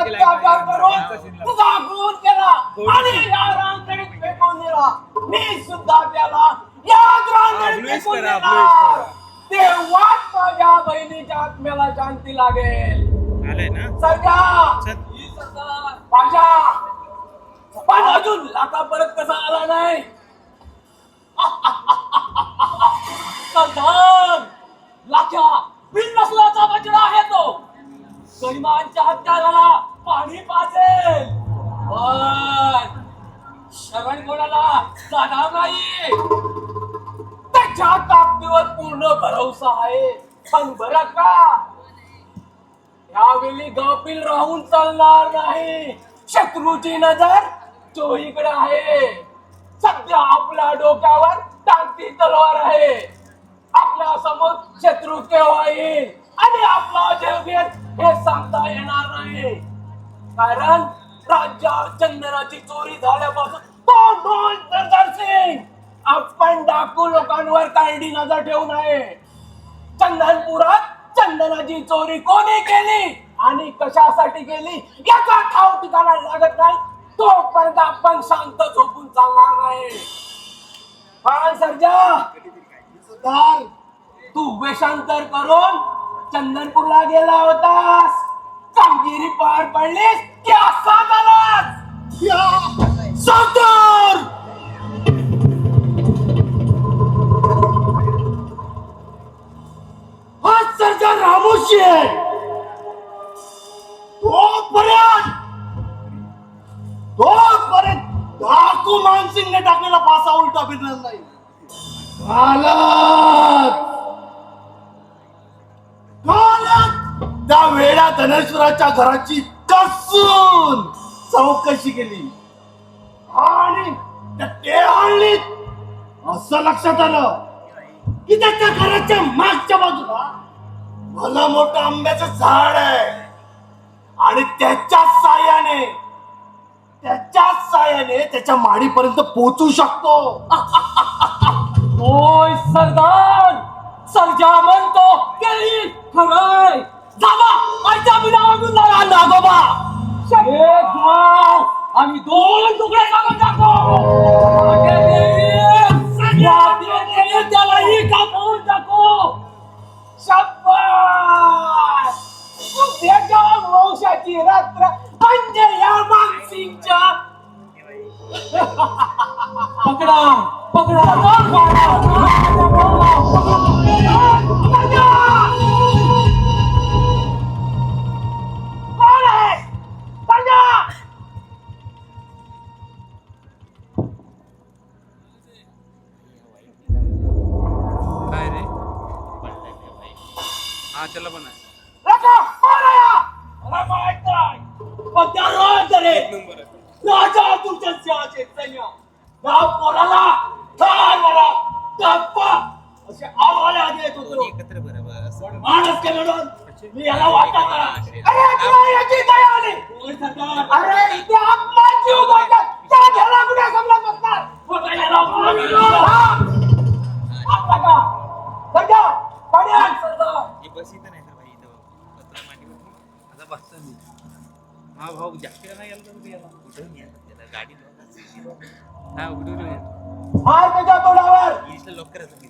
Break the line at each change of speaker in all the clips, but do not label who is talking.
अत्याचार करून तुझा खून केला आणि या रांगणीत फेकून दिला. मी सुद्धा त्याला याच रांगणीत फेकून देणार. तेव्हाच माझ्या बहिणीच्या आत्म्याला शांती लागेल. सध्या माझ्या पण अजून लाका परत कसा आला नाही. सरदार लाख्या बिन नसलाचा बछडा आहे तो. गरिबांच्या हत्याराला पाणी पाजेल पण शरण कोणाला जाणार नाही. त्याच्या ताकदीवर पूर्ण भरोसा आहे. पण बरं का यावेळी गफील राहून चालणार नाही. शत्रूची नजर चोहीकडे आहे. सध्या आपल्या डोक्यावर टाकती तलवार आहे. आपल्या समोर शत्रू केव्हा येईल आणि आपला जीव घेत हे सांगता येणार नाही. कारण राज्यात चंदनाची चोरी झाल्यापासून आपण डाकू लोकांवर काळडी नजर ठेवू नये. चंदनपुरात चंदनाची चोरी कोणी केली आणि कशासाठी केली याचा ठाव ठिकाणा लागत नाही तोपर्यंत आपण शांत झोपून चालणार नाही. हा सर्जा सुधार तू वेषांतर करून चंदनपूरला गेला होतास. कामगिरी पार पडलीस की असा झालास. सरदार हा सरदार रामोशी आहे. तोपर्यंत डाकू मानसिंगने टाकलेला पासा उलटा फिरणार नाही. त्या वेळा धनेश्वराच्या घराची कसून चौकशी केली आणि ते आणलीत असं लक्षात आलं की त्याच्या घराच्या मागच्या बाजूला भलं मोठं आंब्याचं झाड आहे आणि त्याच्याच साह्याने त्याच्या माडीपर्यंत पोहोचू शकतो. होय सरदार सर्जा म्हणतो केली खरंय. जावा आयच्या बिना वागून जाणार नागोबा. एक माव आणि दोन तुकडे कापून टाको. त्यालाही कापून टाको. शाबास उद्याच्या वंशाची रात्र म्हणजे या मानसिंगच्या. पकडा
चला पण आहे.
राजा दुर्जनचे सैन्य या पोराला ठार गप्पा असे आवाज देत होतो.
एकत्र बरोबर
माणूस के म्हणून मी याला वाटत अरे तुला याची दया आली. अरे इथे आपला जीव धोक्यात त्या घराला कुठे समजत बसणार. आपला का सध्या पाण्यात सरदार
हे बस इथं नाही तर भाई इथं पत्र मांडी आता बसतो मी. हा भाऊ जास्त नाही गेला तर याला कुठं घ्या त्याला गाडी हा उडून
मार त्याच्या तोंडावर.
गिरीशला लॉक करायचं मी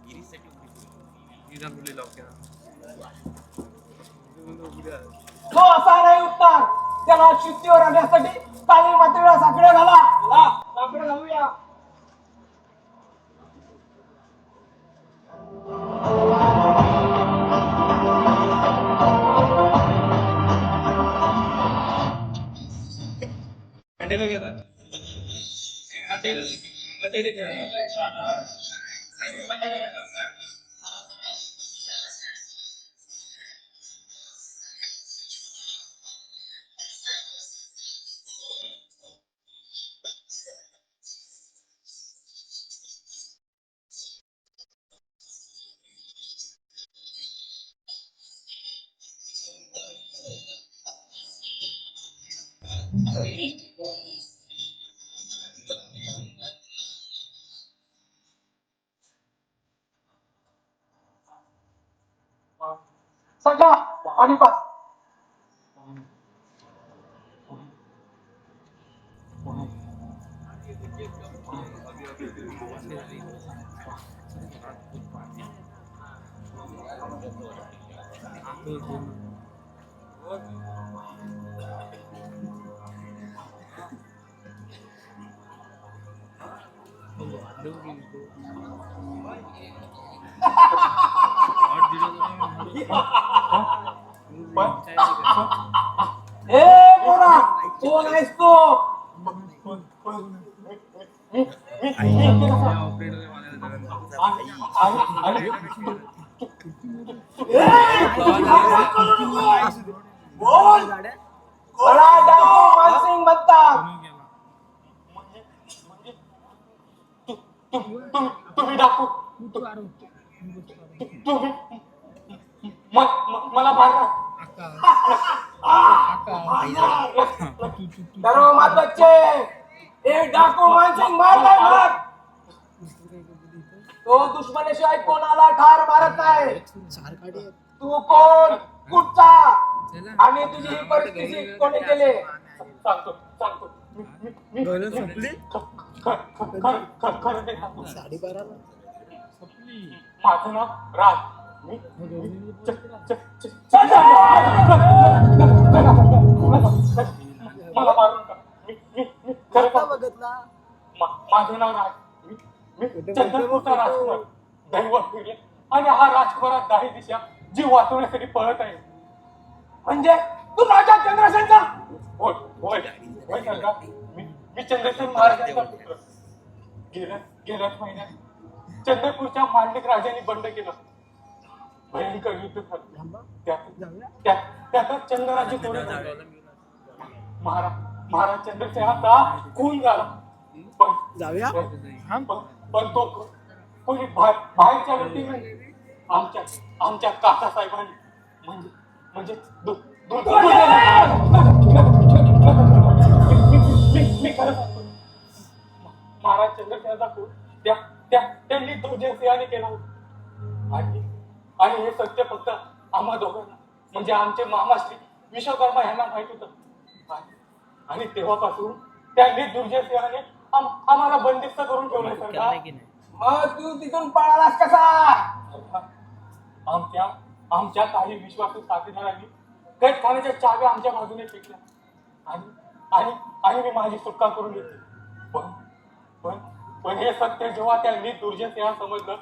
गिरीशसाठी लॉक करा.
तो असा नाही उठणार. त्याला शिस्तीवर आणण्यासाठी काळी मात्रेला साकडे घाला. साकडे घालूया. सगळा आणि पास ए पोरा कोण आहेस तू? बोल मला डाकू मानसिंग म्हणतात. तुम्ही डाकू तुम्ही मला मारणार. डरो मत बच्चे, एक डाकू मानसिंग मारलाय मार. तो दुश्मनाशिवाय कोणाला ठार मारत नाही. तू कोण, कुठचा आणि तुझी ही परिस्थिती कोणी केली? सांगतो सांगतो. माझं नाव राज. मला मारून माझं नाव राज. मी चंद्रपूरचा राजकुमार दैवत फिरले आणि हा राजकुमारात दाही दिशा जीव वाचवण्यासाठी पळत आहे. म्हणजे तू राजा चंद्रसेनचा? होय होय होय सरकार. मी चंद्रसेन महाराजांचा पुत्र. गेल्याच महिन्यात चंद्रपूरच्या मांडलिक राजांनी बंड केलं. भयंकर युद्ध झालं. त्यातच चंद्रराज्य तोडलं झालं. महाराज चंद्रसेनाचा खून झाला. पण तो कोणी बाहेरच्या व्यक्तीने आमच्या काका साहेबांनी म्हणजे मी खरं सांगतो. महाराज चंद्रसेनाचा खून त्यांनी दुर्जयसिंहाने केला होता. आणि हे सत्य फक्त आम्हा दोघांना म्हणजे आमचे मामाश्री विश्वकर्मा यांना माहित होतं. आणि तेव्हापासून त्यांनी दुर्जयसिंहाने आम्हाला बंदिस्त करून ठेवलं सरकार. मग तू तिथून पळालास कसा? आमच्या काही विश्वासू साथीदारांनी कैदखान्याच्या चाव्या आमच्या बाजूने फेकल्या आणि मी माझी सुटका करून घेतली. पण हे सत्य जेव्हा त्यांनी दुर्जयसिंहा समजलं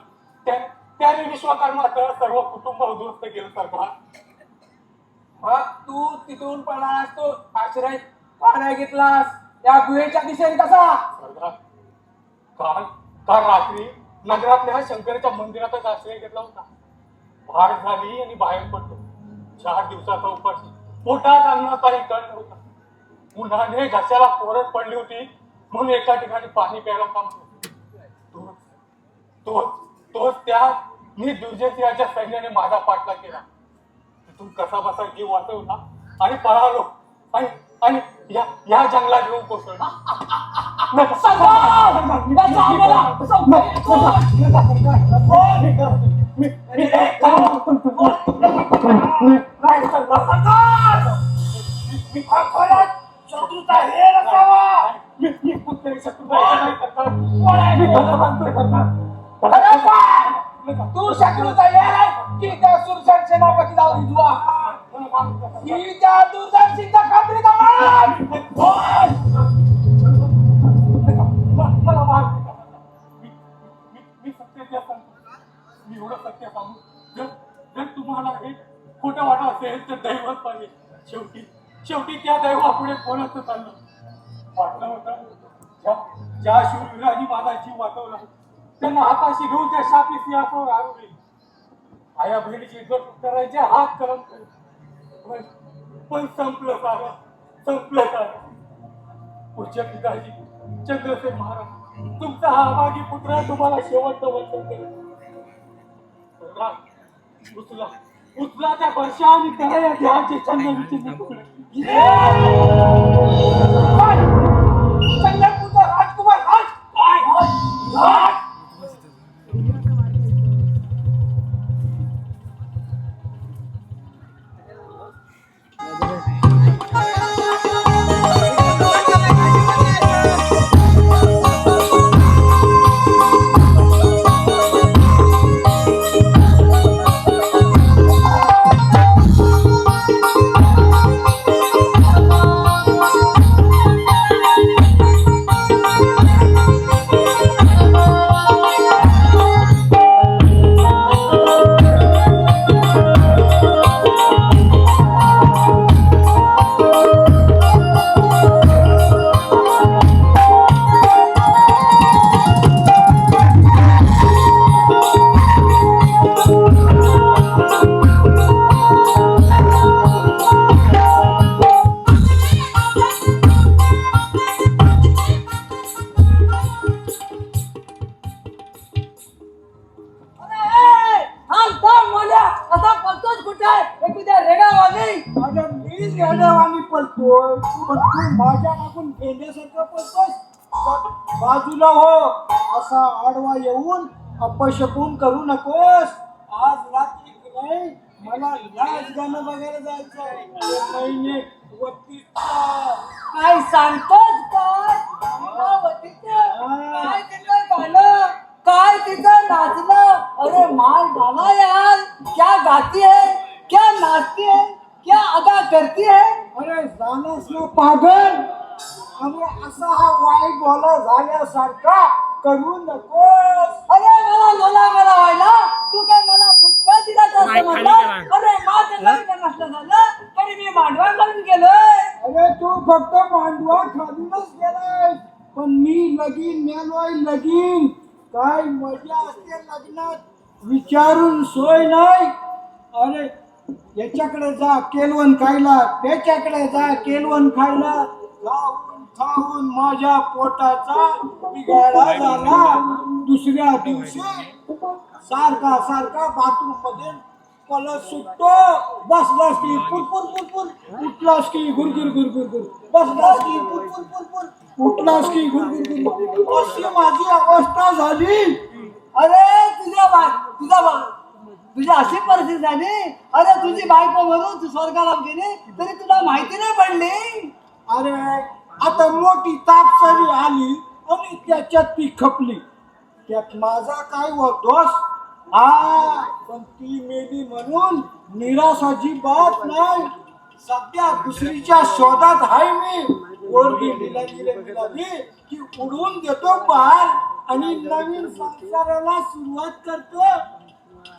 त्याने विश्वकर्माचं सर्व कुटुंब उद्ध्वस्त केलं सरकार. मग तू तिथून पळालास, तो आश्रय का नाही घेतलास? या गुहेच्या दिशेने कसा? काल रात्री नगरातल्या शंकराच्या मंदिरातच आश्रय घेतला होता. फार झाली आणि बाहेर पडलो. 4 दिवसाचा उपास, पोटात अन्नाचाही कण नव्हता. उन्हाने घशाला कोरड पडली होती म्हणून एका ठिकाणी पाणी प्यायला थांबलो. तोच त्या मी दुर्जयसिंहाच्या सैन्याने माझा पाठलाग केला. तिथून कसा बसा जीव वाचवला आणि पळालो आणि या जंगलात येऊन कोसळलो. शत्रुता हे नसावा. मी कुठल्याही शत्रुता तू शत्रुता ये की त्या सुरसेन सेनापती जाऊन दुआ की त्या दुर्जन सिंगच्या खात्रीचा मला मार. मी सत्य सांगतो. मी एवढं सत्य सांगू जर तुम्हाला हे खोटं वाटत असेल तर दैवत पाहिजे. शेवटी त्या दैवापुढे कोणाचं चाललं. वाटलं होतं ज्या शूरवीरांनी माझा जीव वाचवला त्यांना हाताशी घेऊन त्या शापी सिंहासनावर आणले. आया बहिणीची इज्जत करायचे हात करम पण संपलं सारं. पुढच्या पिताजी चंद्रसेन महाराज, तुमचा हा अभागी पुत्र तुम्हाला शेवटचं वचन करेल. उचला त्या वर्षा आणि त्या देहाचे चंद्रपूरचा राजकुमार राज.
पळतोय पण तू माझ्या मागून गेल्यासारखं पळतोस. बाजूला हो, असा आडवा येऊन अपशकून करू नकोस. आज रात्री की नाही मला लाच गाणं बघायला जायचंय. महिने वतीचा.
काय सांगतोस काय? काय तिचं गाणं, काय तिचं नाचणं. अरे मार डाला यार, क्या गाती है, क्या नाचती है, क्या अदा करती है.
अरे जाणस ना पागल. अरे असा हा वाईट बोला झाल्यासारखा करू नकोस.
अरे मला व्हायला तू काय मला फुटका दिला असं म्हणलं. अरे माझं लग्न नसलं झालं तरी मी मांडवा करून गेलोय.
अरे तू फक्त मांडवा खालूनच गेलाय पण मी लगीन नेलोय लगीन. काय मजा असते लग्नात विचारून सोय नाही. अरे याच्याकडे जा केलवण खायला, त्याच्याकडे जा केलवण खायला. खाऊन खाऊन माझ्या पोटाचा बिघाडा झाला. दुसऱ्या दिवशी सारखा सारखा बाथरूम मध्ये कलस सुटतो. बसलास की पुरपुर पुरपुर, उठलास की गुरगुर गुरगुर गुर, बसलास की पुरपुर पुरपुर, उठलास की गुरगुर गुरगुर. अशी माझी अवस्था झाली.
अरे तुझी अशी परिस्थिती झाली. अरे तुझी बायको म्हणून तू स्वर्गाला गेली तरी तुला माहिती नाही पडली.
अरे आता मोठी तापसरी आली आणि त्याच्यात ती खपली. त्यात माझा काय व दोष. हा पण ती मेली म्हणून निराशाची बात नाही. सध्या दुसरीच्या शोधात आहे मी. पोरगी मिळाली की उडवून देतो बाहेर आणि नवीन संसाराला सुरुवात करतो.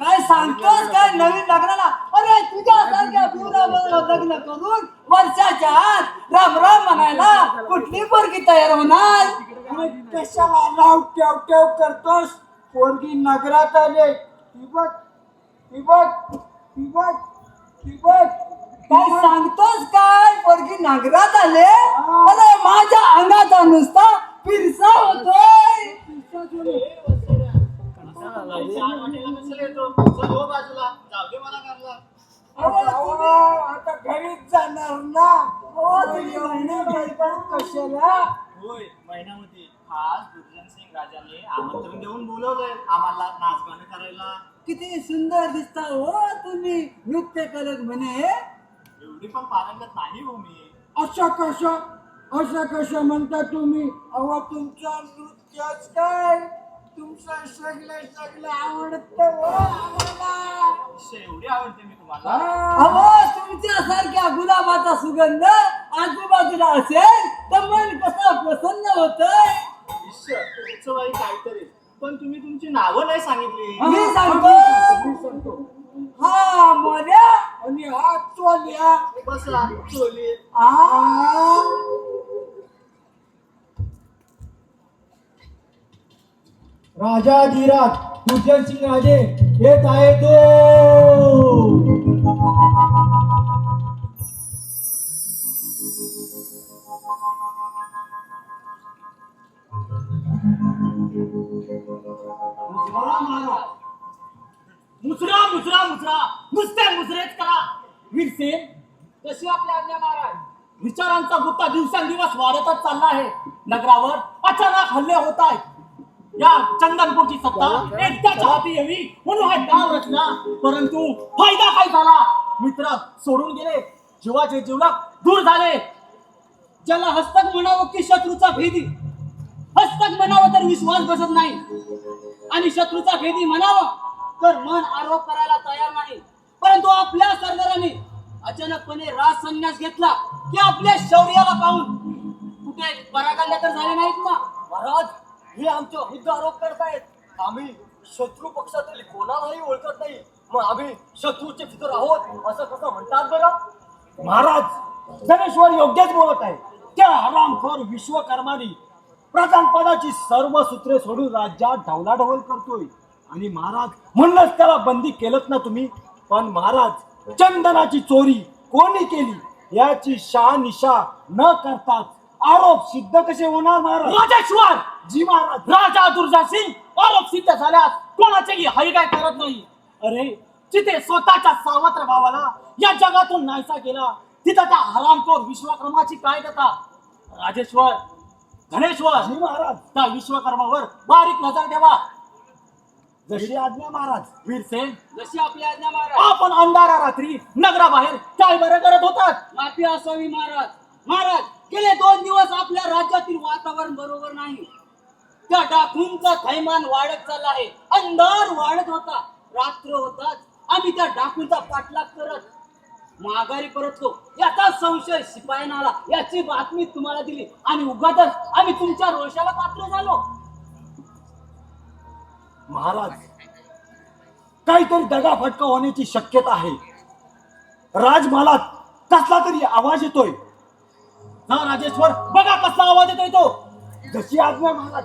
काय सांगतोस काय नवीन लग्नाला. अरे तुझ्यासारख्या पिवराबरोबर लग्न करून वर्षाच्या आत राम राम म्हणायला कुठली पोरगी तयार होणार.
अरे कशाला नाव ठेव ठेव करतोस. पोरगी नगरात आले. ती बघ ती बघ ती बघ ती बघ.
काय सांगतोस काय पोरगी नागरात आले. अरे माझ्या अंगाचा नुसता पिरसा होतोय.
आता घरीच जाणार ना. कशाला.
होय महिन्यामध्ये खास दुर्जन सिंग राजाने आमंत्रण देऊन बोलवलंय आम्हाला नाच गाणं करायला.
किती सुंदर दिसता हो तुम्ही नृत्य करत म्हणे.
एवढी पण पारंगत नाही हो मी.
अशा कशा म्हणता तुम्ही. अहो तुमचं नृत्यच काय. तुमचं सगळं आवडतं हो आम्हाला.
एवढी आवडते मी तुम्हाला.
अहो तुमच्यासारख्या गुलाबाचा सुगंध आजूबाजूला असेल तर मन कसं प्रसन्न होतंय.
तुमचं बाई काहीतरी पण तुम्ही तुमची नावं नाही सांगितली.
मी सांगतो. हा मोऱ्या
आणि हा चोल्या.
बसला चोली.
राजाधिराज दुर्जन सिंग राजे येत आहे तो.
मुसरा मुसरा मुसरा नुसते मुसरेच करा. वीरसेन कशी आपल्या आज्ञा महाराज. विचारांचा गुत्ता दिवसेंदिवस वाढतच चालला आहे. नगरावर अचानक हल्ले होत आहेत. या चंदनपूरची सत्ता एकट्याच्या हाती यावी म्हणून हा डाव रचला. परंतु फायदा काय झाला. मित्र सोडून गेले. जीवाचे जीवलक दूर झाले. ज्याला हस्तक म्हणावं की शत्रूचा भेदी. हस्तक म्हणावं तर विश्वास बसत नाही आणि शत्रूचा भेदी म्हणावं तर मन आरोप करायला तयार नाही. परंतु आपल्या सरदाराने अचानकपणे राज संन्यास घेतला की आपल्या शौर्याला पाहून कुठे पराकांड्या तर झाले नाहीत ना.
महाराज हे आमच्या विरुद्ध आरोप करतायत. आम्ही शत्रू पक्षातील कोणालाही ओळखत नाही. मग आम्ही शत्रूचे फितर आहोत असं कसं म्हणतात बरं.
महाराज धनेश्वर योग्यच बोलत आहे. त्या हरामखोर विश्वकर्मानी प्रधानपदाची सर्व सूत्रे सोडून राज्यात ढवलाढवल करतोय. आणि महाराज म्हणूनच त्याला बंदी केलंच ना तुम्ही. पण महाराज चंदनाची चोरी कोणी केली याची शहानिशा न करताच आरोप सिद्ध कसे होणार महाराज. राजेश्वर जी महाराज. राजा दुर्जन सिंग आरोप सिद्ध झाल्यास कोणाचेही हरिगाय करत नाही. अरे जिथे स्वतःच्या सावत्र भावाला या जगातून नाहीसा केला
तिथं त्या हरामखोर विश्वकर्माची काय कथा. राजेश्वर, धनेश्वर,
जी महाराज.
त्या विश्वकर्मावर बारीक नजर ठेवा.
जशी आज्ञा महाराज.
वीरसेन,
जशी आपली आज्ञा महाराज.
आपण अंधारा रात्री नगराबाहेर काय बरं करत होतात.
माफी असावी महाराज. महाराज, गेले 2 दिवस आपल्या राज्यातील वातावरण बरोबर नाही. त्या डाकूंचा थैमान वाढत चालला आहे. अंधार वाढत होता. रात्र होताच आम्ही त्या डाकूंचा पाठलाग करत माघारी परतलो. याचा संशय शिपायांना आला. याची बातमी तुम्हाला दिली आणि उगाचच आम्ही तुमच्या रोषाला पात्र झालो.
महाराज, काहीतरी दगाफटका होण्याची शक्यता आहे. राजमहालात कसला तरी आवाज येतोय.
हा राजेश्वर, बघा कसला आवाज येतोय तो.
जशी आज्ञा महाराज.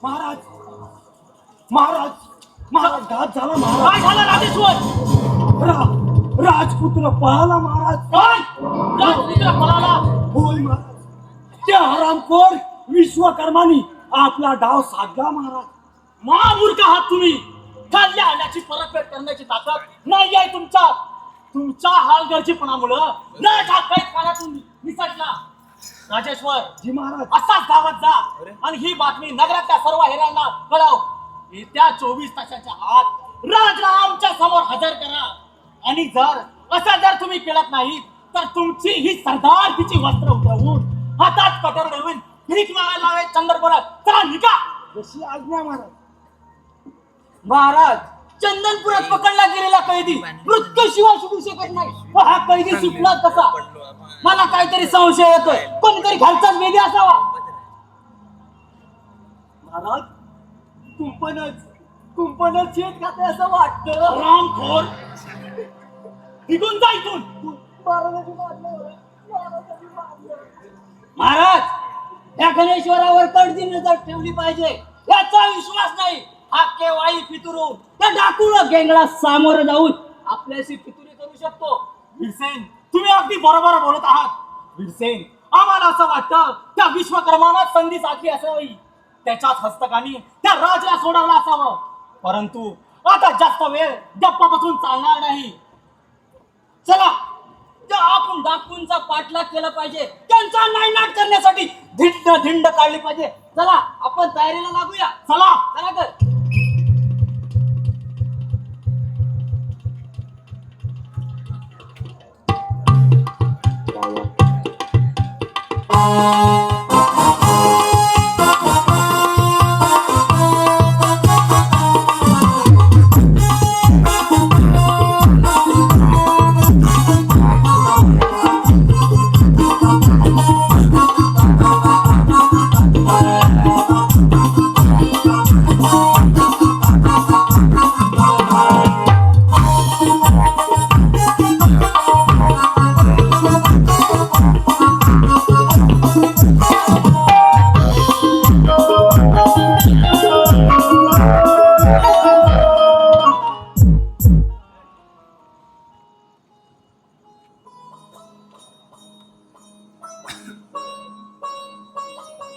महाराज, महाराज, महाराज, घात झाला महाराज.
काय झालं राजेश्वर.
राजपुत्र पळाला महाराज.
काय राजपुत्र पळाला.
होय महाराज. त्या हरामखोर विश्वकर्मानी आपला डाव साधला महाराज.
महामूर्ख आहात तुम्ही. खाल्ल्या आल्याची परतफेड करण्याची ताकद नाही आहे तुमच्या हलगर्जीपणामुळं राज हा कैद काळातून निसटला. राजेश्वर,
जी महाराज.
असाच धावत जा आणि ही बातमी नगरातल्या सर्व हेरांना कळव. येत्या 24 तासाच्या आत राजला आमच्या समोर हजर करा. आणि जर तुम्ही केलं नाही तर तुमची ही सरदारकीची वस्त्र उतरवून हातात कटर घेऊन भीक मागायला लावेल चंद्रपुरात. चला निघा.
जशी आज्ञा महाराज.
महाराज, चंदनपुरात पकडला गेलेला कैदी मृत्यूशिवाय सुटू शकत नाही. व हा कैदी सुटला कसा. मला काहीतरी संशय येतोय. कोणीतरी घरचाच वेदी असावा.
महाराज, कुंपणच शेत खाते असं वाटतं. रामखोर, निघून जा इथून.
महाराज, या गणेश्वरावर कडची नजर ठेवली पाहिजे. याचा विश्वास नाही. हा केव्हाही फितुरून त्या डाकूला गेंगळा सामोरं जाऊन आपल्याशी फितुरी करू शकतो.
वीरसेन, तुम्ही अगदी बरोबर बोलत आहात. वीरसेन, आम्हाला असं वाटतं त्या विश्वकर्माला संधी साधली असावी. त्याच्याच हस्तकानी त्या राजाला सोडवलं असावं. परंतु आता जास्त वेळ गप्पा बसून चालणार नाही.
चला, आपण डाकूंचा पाठलाग केला पाहिजे. त्यांचा नायनाट करण्यासाठी धिंड काढली पाहिजे. चला, आपण तयारीला लागूया.
चला.
चला तर.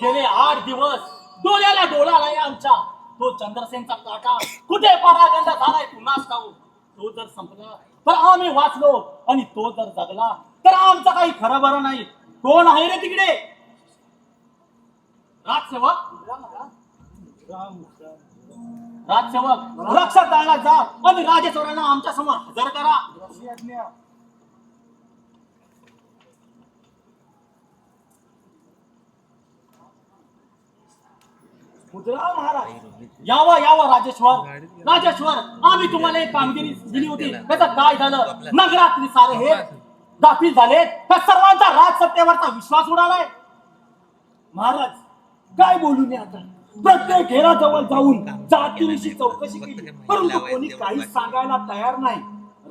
गेले 8 दिवस डोळ्याला डोळा आलाय आमच्या. तो चंद्रसेनचा काटा कुठे परागंड झालाय कुणास ठाऊक. तो जर संपला तर आम्ही वाचलो आणि तो जर जगला तर आमचं काही खरं बरं नाही. कोण आहे रे तिकडे. राजसेवक रक्षक दळाला जा आणि राजेश्वरांना आमच्या समोर हजर करा.
जशी आज्ञा. मुद्रा महाराज.
यावं राजेश्वर, आम्ही तुम्हाला एक कामगिरी दिली होती. त्याचं काय झालं. नगरातली सारे हे दाखल झाले. त्या सर्वांचा राजसत्तेवरचा विश्वास उडालाय.
महाराज, काय बोलू मी आता. प्रत्येक हेराजवळ जाऊन जातीविषयी चौकशी केली, परंतु कोणी काहीच सांगायला तयार नाही.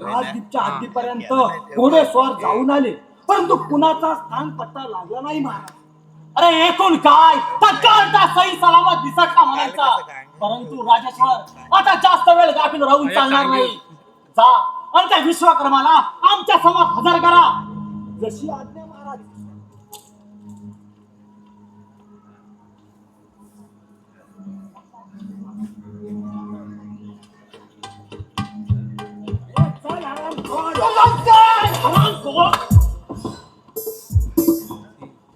राजदीपच्या हद्दीपर्यंत घोडेस्वार जाऊन आले, परंतु कुणाचा स्थान पत्ता लागला नाही महाराज.
अरे एकूण काय तत्काळचा सही सलामत दिसटला म्हणायचा. परंतु राजेश्वर, आता जास्त वेळ गाफील राहून चालणार नाही. जा आणि त्या विश्वकर्माला आमच्या समोर हजर करा.
जशी आज्ञा महाराज.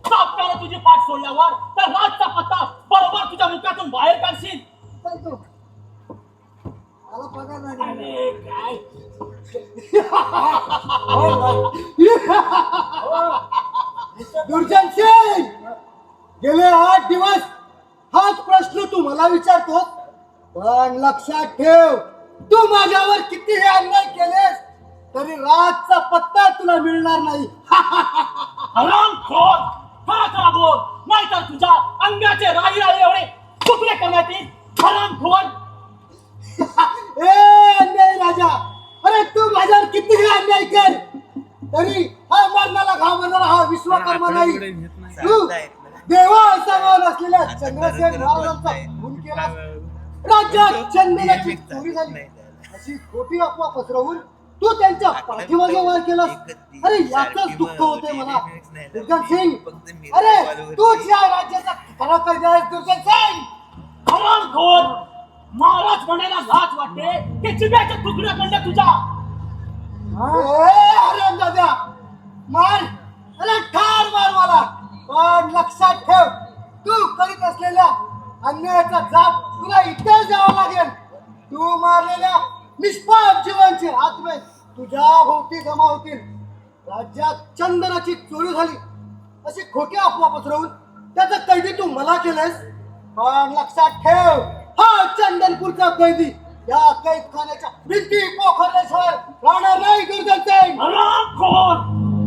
सापकानं तुझी पाठ सोडल्यावर तर राजचा पत्ता बरोबर तुझ्या मुखातून बाहेर काढशील.
चालतो. मला पगार नाही दिला.
अरे काय
दुर्जन सिंग, गेले 8 दिवस हाच प्रश्न तू मला विचारतो, पण लक्षात ठेव, तू माझ्यावर कितीही अन्याय केलेस तरी राजचा पत्ता तुला मिळणार नाही.
हरामखोर, खरा खरा बोल, नाहीतर तुझ्या अंगाचे राही एवढे तुकडे करण्यात येईल. हरामखोर.
ए अन्याय राजा, अरे तू माझ्यावर कितीही अन्याय कर तरी हा मरणाला घाबरणारा हा विश्वकर्मा नाही. तू देवा असावा असलेल्या चंद्रसेन महाराजांचा खून केला, राज्यात चंदनाची चोरी झाली अशी खोटी अफवा पसरवून तू त्यांच्या पाठीमागे वार केलास. अरे याचंच दुःख होते मला दुर्जन सिंग. अरे तूच या राज्याचा खरा कैदी आहेस दुर्जन सिंग.
हरामखोर, महाराज म्हणायला लाज वाटते की जिभेचे तुकडे म्हणजे तुझ्या.
अरे दादा मार, अरे ठार मार मला, पण लक्षात ठेव, तू करीत असलेल्या अन्यायाचा जाब तुला इथेच द्यावा लागेल. तू मारलेल्या निष्पाप जीवांचे आत्मे तुझ्या भोवती जमा होतील. राज्यात चंदनाची चोरी झाली अशी खोटी अफवा पसरवून त्याचा कैदी तू मला केलंस, पण लक्षात ठेव, हा चंदनपूरचा कैदी या कैदखान्याच्या भिंती पोखरल्याशिवाय राहणार नाही. दुर्जन सिंग,
हरामखोर,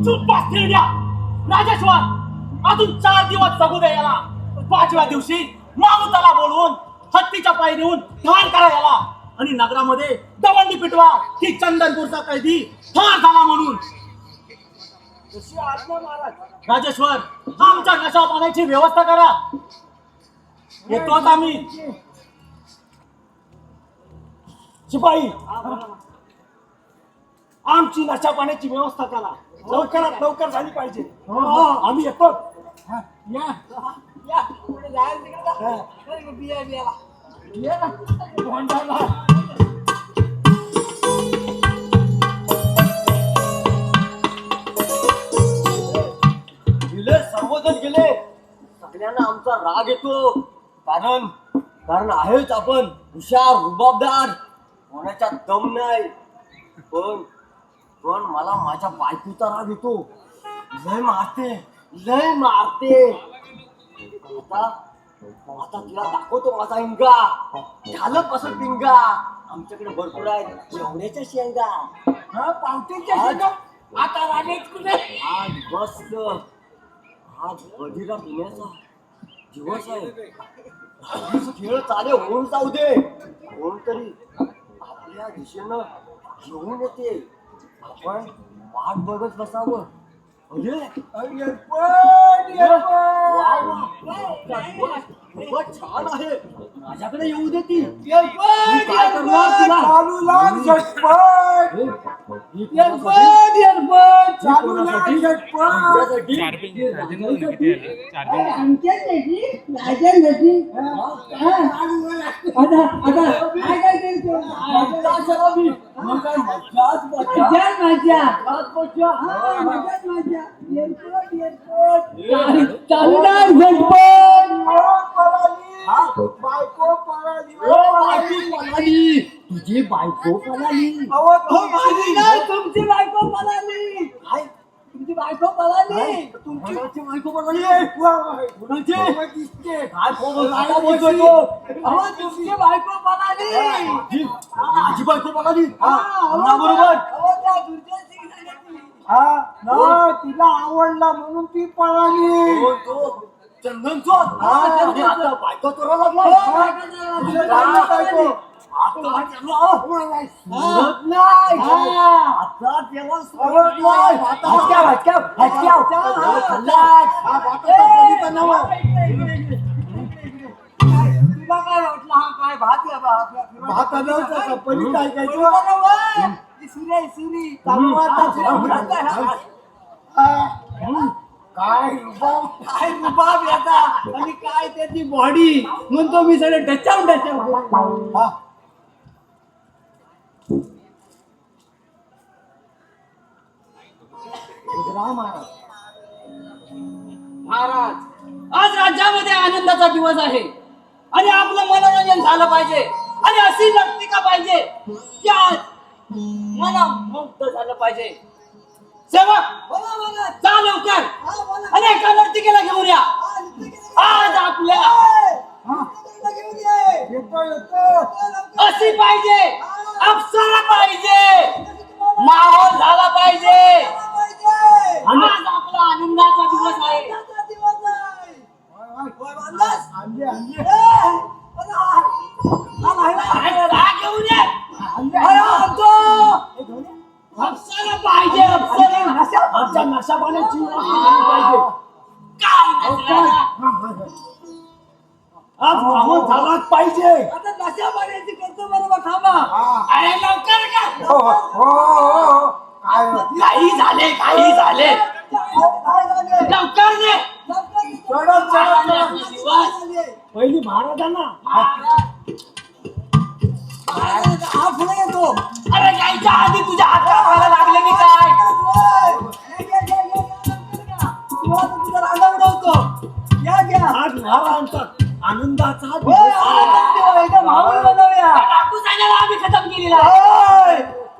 चूप बसतील द्या. राजेश्वर, अजून 4 दिवस जगू दे याला. 5व्या दिवशी मामुताला बोलवून हत्तीच्या पायी नेऊन ठार करा याला आणि नगरामध्ये दवंडी पिटवा की चंदनपूरचा कैदी ठार झाला म्हणून.
जशी आज्ञा महाराज.
राजेश्वर, आमच्या नशा पाण्याची व्यवस्था करा. येतोच आम्ही.
शिपाई, आमची नशा पाण्याची व्यवस्था करा, लवकरात लवकर झाली पाहिजे. आम्ही येतो.
या
या पुढे जायला तिकडे जा. अरे बिया बियाला ये ना तोंडाला.
गेले, सर्वजण गेले. सगळ्यांना आमचा राग येतो, कारण आहेच आपण हुशार, रुबाबदार, कोणाच्या दम नाही. पण मला माझ्या बायकोचा राग येतो. लय मारते. आता तिला दाखवतो माझा इंगा. झालं कसं पिंगा. आमच्याकडे भरपूर आहे जेवण्याच्या शेंगा.
हा पावतीच्या शेंगा. आता राजेश कुठे?
आज बधीरा पिण्याचा दिवस आहे. रात्रीचा खेळ चाले होऊन जाऊ दे. कोणतरी आपल्या दिशेनं घेऊन येते. आपण वाट बघत बसावं. खूपच छान आहे. माझ्याकडे येऊ दे ती. काय करणार तुला?
चालू लाग झटपट, चालू लाग झटपट. बायको पळाली.
तुझी बायको पळाली.
तुमची बायको पळाली.
काय?
तुमची बायको पळाली.
तुमची बायको पळाली.
कुणाची दिसते?
काय बोलतोय तो?
तुमची बायको पळाली.
माझी बायको पळाली.
बरोबर. हा तिला आवडला म्हणून ती पळाली.
चंदन चोर. आणि आता बायको चोरा लागला.
बायको तुला काय वाटलं? हा काय भात आहे बा आपल्या भात पली काय काय सुरी चालू काय रुबाब याचा आणि काय त्याची बॉडी म्हणतो मी सगळे डचाव राम महाराज.
महाराज, आज राज्यामध्ये आनंदाचा दिवस आहे आणि आपलं मनोरंजन झालं पाहिजे आणि अशी नर्तिका पाहिजे की आज मन मुक्त झालं पाहिजे. सेवक, जा लवकर आणि एका नर्तिकेला घेऊन या. आज आपल्या
येतो येतो.
अशी पाहिजे, अप्सरा पाहिजे, माहोल झाला पाहिजे. आज आपला आनंदाचा दिवस आहे.
आणले आणले.
जा घेऊन ये. अप्सरा पाहिजे, अप्सरा.
आमच्या नशा पाण्याची पाहिजे.
काय नसलेला.
आज माहोल झालाच पाहिजे.
आता नशा पाण्याची करतो बरोबर. थांबा.
अरे लवकर का.
हो हो हो. काय
काही झाले, काही झाले. लवकर दे.
चढत चढत
आनंदाचा दिवस.
पहिली महाराजांना
हा पुढे येतो.
अरे यायच्या आधी तुझ्या हातात मला लागले मी काय.
तुझा राजा उडवतो. या घ्या.
आज महाराजांचा आनंदाचा
हो,
दिवस आहे.
आनंदाचा दिवस. माहोल बनवूया.
टाकू सांगायला आम्ही खतम केलेला आहे.
होय.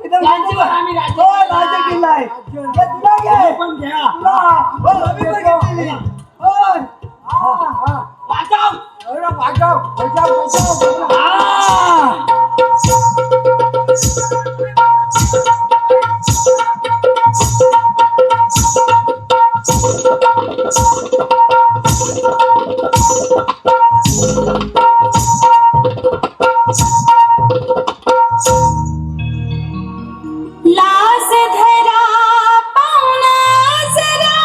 इथं
त्यांच्यावर आम्ही राज्य
हो,
केलं.
राज्य केलं आहे. घे, तुला घे.
तुम्ही पण घ्या.
तुला. हो, आम्ही पण घेतलेली. होय. हा, हा.
वाजव.
एवढं वाजव. बजाव, बजाव, बजाव.
हा.
लाज धरा पाहुणा जरा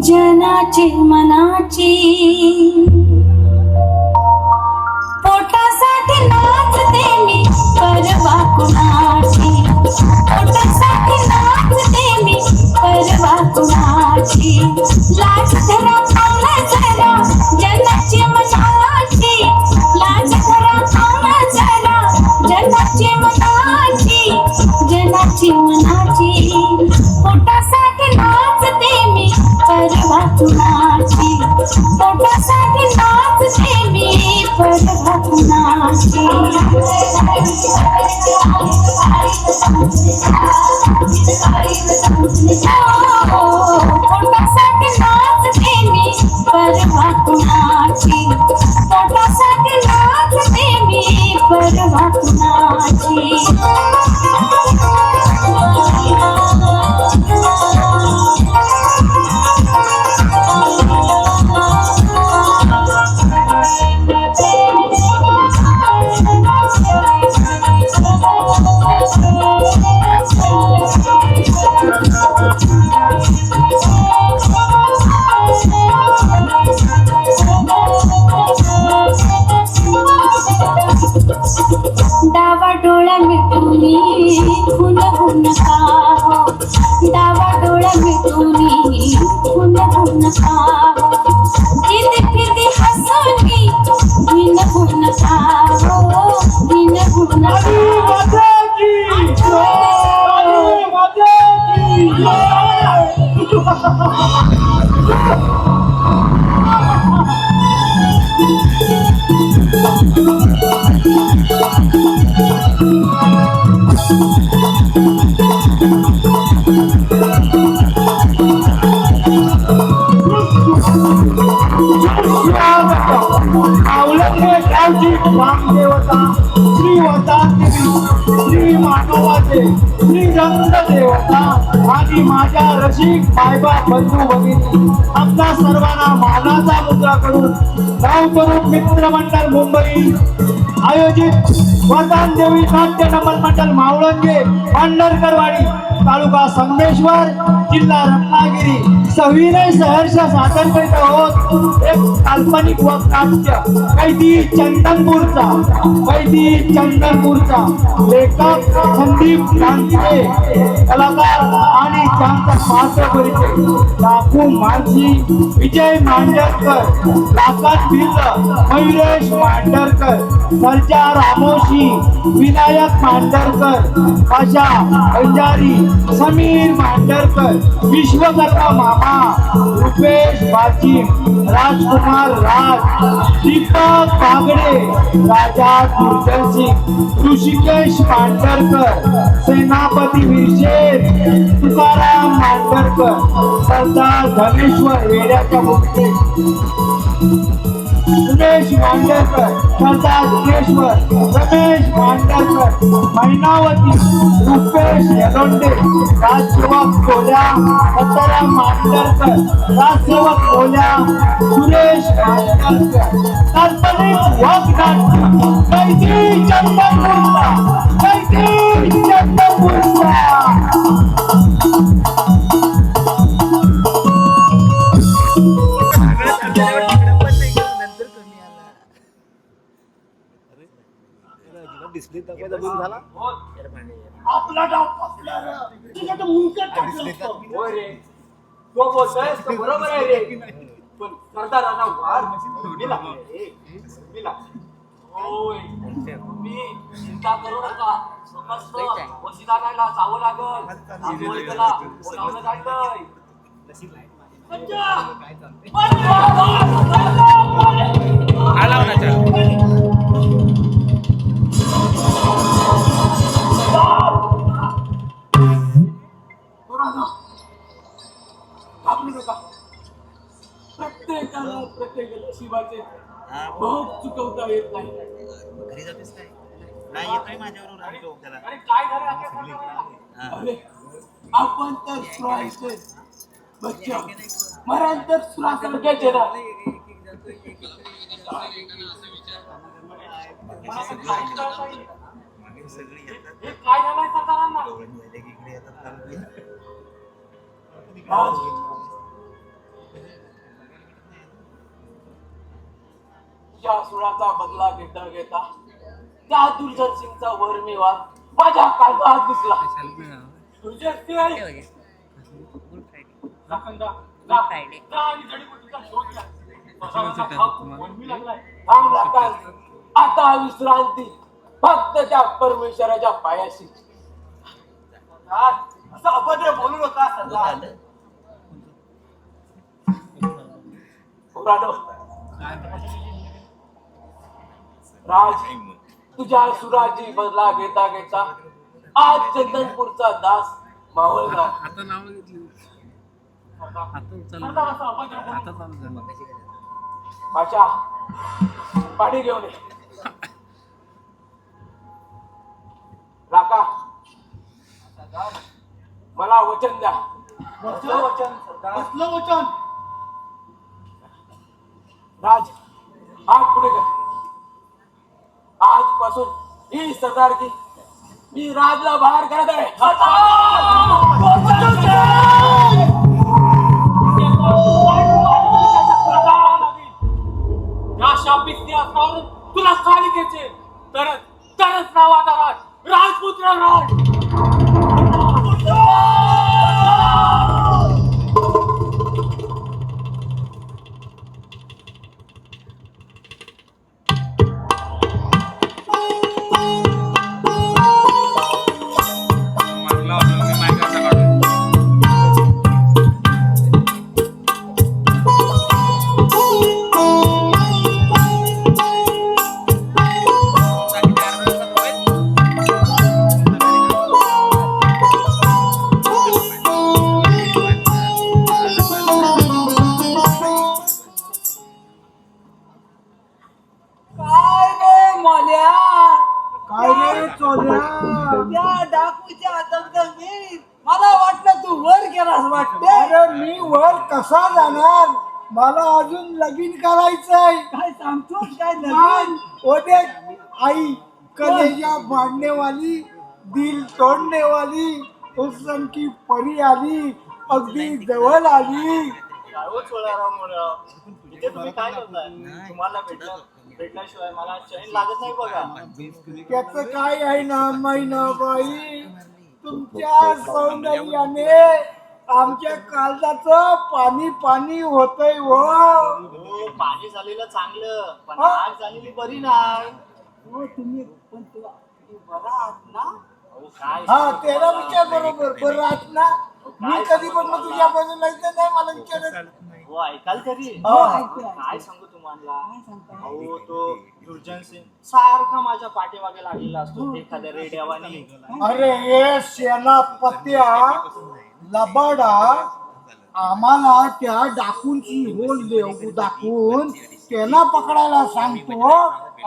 जनाची मनाची पोटासाठी नाचते मी परवा कुणाची. पोटासाठी नाचते मी परवा कुणाची. लाज धरा पाहुणा जरा जनाची मनाची. लाज धरा पाहुणा जरा जनाची मनाची. पोटासाठी नाचते मी परवा कुणाची. पोटासाठी नाचते मी परवा कुणाची. पोटासाठी नाचते मी परवा कुणाची. पोटासाठी नाचते मी परवा कुणाची. डावा डोळा मिटूनी खून होऊन का हो. डावा डोळा मिटूनी खून होऊन का हो. किती हसवली भिन होऊन का हो. भिन होऊन का.
देवता श्री वतादेवी श्री मानवाचे श्री रंग देवता आणि माझ्या रसिक मायबा बंधू भगिनी आपल्या सर्वांना मानाचा मुद्रा करून गावकरून मित्रमंडळ मुंबई आयोजित वतादेवी नाट्य नमन मंडळ मावळंगे पांढरकरवाडी तालुका संगमेश्वर जिल्हा रत्नागिरी सविनय सहर्ष सादर करीत आहोत एक काल्पनिक वक्तृत्व कैदी चंदनपूरचा लेखक संदीप कांते कलाकार आणि त्यांचा पात्र परिचय डाकू मानसी विजय मांडरकर लाखात भिल्ल मयुरेश मांडरकर सर्जा रामोशी विनायक मांडरकर आशा अंजारी समीर मांडरकर विश्वकर्मा मामा रुपेश बाजी राजकुमार राज दीपक बागडे राजा दुर्जन सिंग ऋषिकेश मांडरकर सेनापती विरशेर तुकाराम मांडरकर सरदार धनेश्वर वेड्याच्या मुक्ती उमेश मांडरकर सरदार धनेश्वर रमेश मांडरकर मैनावती रुपेश यलोंडे राजसेवक कोल्या सत्ताराम मांडरकर राजसेवक कोल्या सुरेश मांडरकर काल्पनिक वक्तृत्व कैदी चंदनपूरचा
डिस्प्ले दाखवायचा बंद झाला.
आपला डाव फसला रे. तुझ्या तर मुंडक्यात टाकलं असतं. होय रे तो बोलतोय तो बरोबर आहे रे पण सरदारांना वार मिला मिला होय मी चिंता करू नका समस्त वशिदाराला जावं लागल त्याला बोलावलं जायचंय
आला होता चल.
प्रत्येकाला शिवाचे भोग चुकवता येत नाही.
घरी जातेस काय नाही येत नाही माझ्याबरोबर आणतो त्याला.
अरे काय झालं अरे आपण तर सुरायचे बच्चा मरण तर सुरासारख्याचे ना.
मागे सगळी येतात
हे काय झालंय सरदारांना
इकडे येतात.
या सुराचा बदला घेता घेता त्या दुर्जन सिंगचा वर मी वाद माझ्या काळजात घुसला. दुर्जन सिंग आणि जडीबुटीचा शोध घ्या. स्वतःचा खाप वणवी लागलाय. थांब राखाल. आता विश्रांती फक्त त्या परमेश्वराच्या पायाशी. असं अभद्र बोलू नका सरदार. राज तुझ्या सुराची बदला घेता घेता आज चंदनपूरचा दास मावळला.
आता नाव घेतली आता उचललं आता चालू झालं.
पाशा पाणी घेऊन ये. राका मला वचन द्या.
कसलं वचन
राज हात पुढे कर. आजपासून ही सरदारकी मी राजला बाहेर करत आहे.
या शापित असणारून तुला खाली घ्यायचे तरच नावाचा राज राजपुत्र राज.
मारला होता मी माईक आता काढून.
काय रे मोल्या
काय रे चोल्या
त्या डाकूच्या दगदगीत मला वाटलं तू वर गेलास वाटते.
अरे मी वर कसा जाणार मला अजून लगीन करायचंय.
काय सांगतोस काय लगीन?
ओदे आई कलेजा बांधने वाली दिल तोड़ने वाली हुस्न की परी आली अगदी जवळ आली.
काय हो चोळाराव मोरराव, इथे तुम्ही काय करताय? तुम्हाला भेटल्याशिवाय मला चैन लागत नाही बघा.
त्याचं काय आहे ना मैनाबाई, तुमच्या सौंदर्याने आमच्या काळजाचं पाणी पाणी होतंय हो.
हो, पाणी झालेलं चांगलं, पण
हा?
आग झालेली बरी नाही.
हो तुम्ही पण तुला बरा आहात ना?
अहो, काय
हा तेरा विचार बरोबर बरं आहात ना. मी कधी पण तुझ्या बाजूला इथं नाही मला विचारत.
हो ऐकाल तरी
हो.
काय सांगू तुम्हाला. अहो तो दुर्जन सिंग सारखा माझ्या पाठीमागे लागलेला असतो एखाद्या रेड्यावानी.
अरे हे सेनापत्या लबाडा आम्हाला त्या डाकूंची होल देऊ दाखवून त्यांना पकडायला सांगतो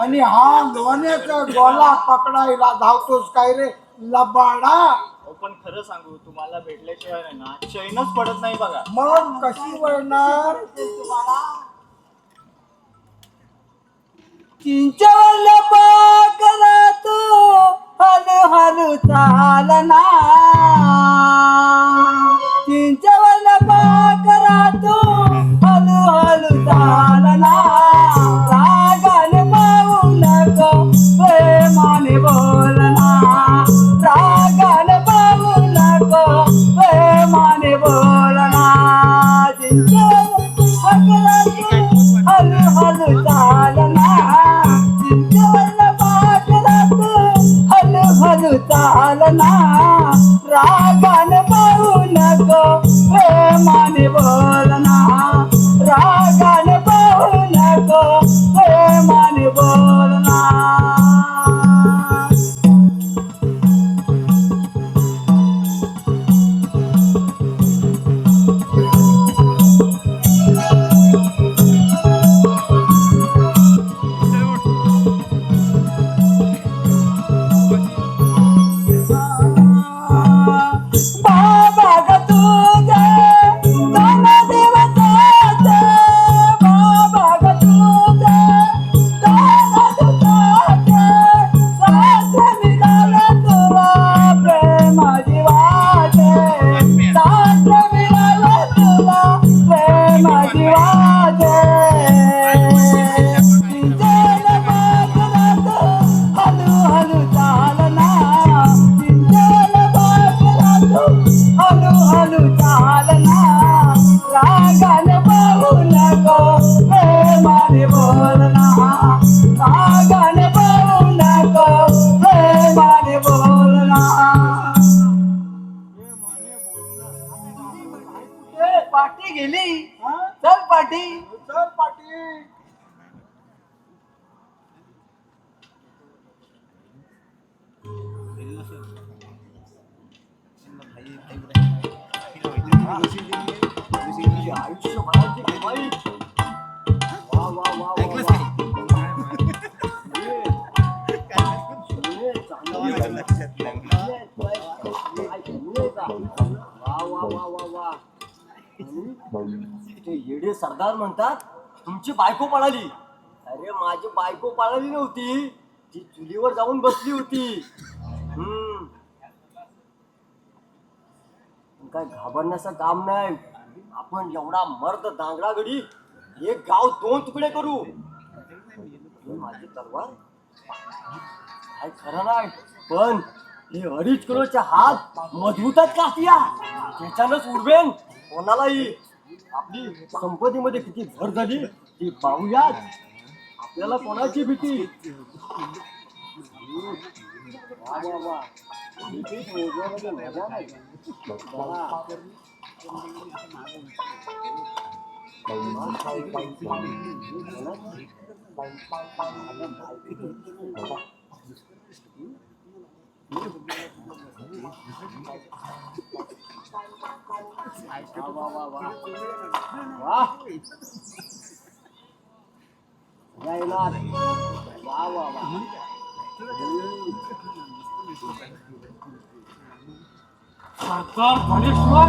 आणि हा लोण्याचा गोला पकडायला धावतोस काय रे लबाडा.
अहो, पण खरं सांगू तुम्हाला भेटल्याशिवाय नाही ना चैनच पडत नाही बघा.
मग कशी वळणार
तुम्हाला चिंचवल्या पाकरा तू हलू हलू चालना, चिंचवल्या पाकरा तू हलू हलू चालना, रागाने पाहू नको प्रेमाने बोलना, रागाने पाहू नको प्रेमाने बोलना, चिंचवल्या हलू हलू चालना, चिंचवल्या पाकरा तू हलू हलू चालना, रागाने पाहू नको प्रेमाने बोलना, रागाने पाहू नको प्रेमाने बोलना. बाबा ग तुझे दोन दिवसाचे, बाबा ग तुझे दोन दिवसाचे, सासरे मिळाले तुला प्रेम जीवाचे, सासरे मिळाले तुला प्रेम जीवाचे, चिंचेला पाकरात हलू हलू चालना, चिंचेला पाकरात हलू हलू चालना, रागाने पाहू नको प्रेमाने बोलना, रागाने पाहू नको प्रेमाने बोलना. पाठी गेली, चल पाठी.
चल पाटील.
ते येडे सरदार म्हणतात तुमची बायको पळाली. अरे माझी बायको पळाली नव्हती, ती चुलीवर जाऊन बसली होती. काय घाबरण्याचं काम नाही. आपण एवढा मर्द दांगडा गडी एक गाव दोन तुकडे करू. माझी तलवार काय खरं नाही, पण हे 2.5 किलोचे हात मजबूतच कासिया, त्याच्यानंच उडवेन कोणालाही. आपली संपत्तीमध्ये किती भर झाली ती पाहूयात. आपल्याला कोणाची भीती. वा वा वा. भीतीच मोजण्यामध्ये मजा नाही. वा वा वा वा. जयनाथ. वा वा वा.
सरकार धनेश्वर,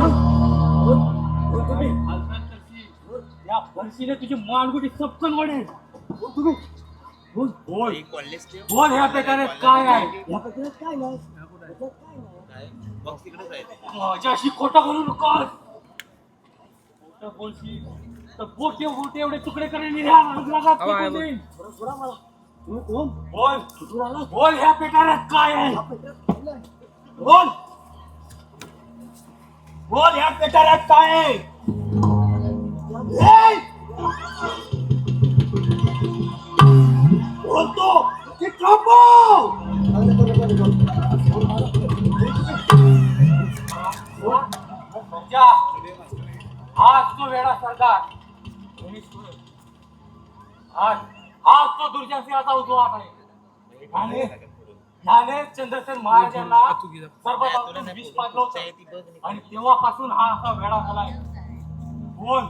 या फरशीने तुझी मानगुटी सपकन वाढेल. तुम्ही बोल बोल बोल, ह्या प्रकारे काय आहे?
या प्रकारात काय नाही.
बॉक्स तिकडेच आहे.
माझ्याशी खोटा बोलू नकोस. तर बोलशील तर बोटे बोटे एवढे तुकडे करेल ह्या राजरागात
हवा आहे
फेकून
बघ.
देईन.
बोला मला. कोण
बोल
कुठून आला?
बोल ह्या पेटाऱ्यात काय आहे बोल बोल ह्या पेटाऱ्यात काय आहे ए! बोलतो की थांबव जा. आज तो वेडा सरदार आज आज तो दुर्जन सिंहाचा उजवा हात आहे ह्याने चंद्रसेन महाराजांना सर्वप्रथम विष पाजलं होतं आणि तेव्हापासून हा असा वेडा झालाय बोल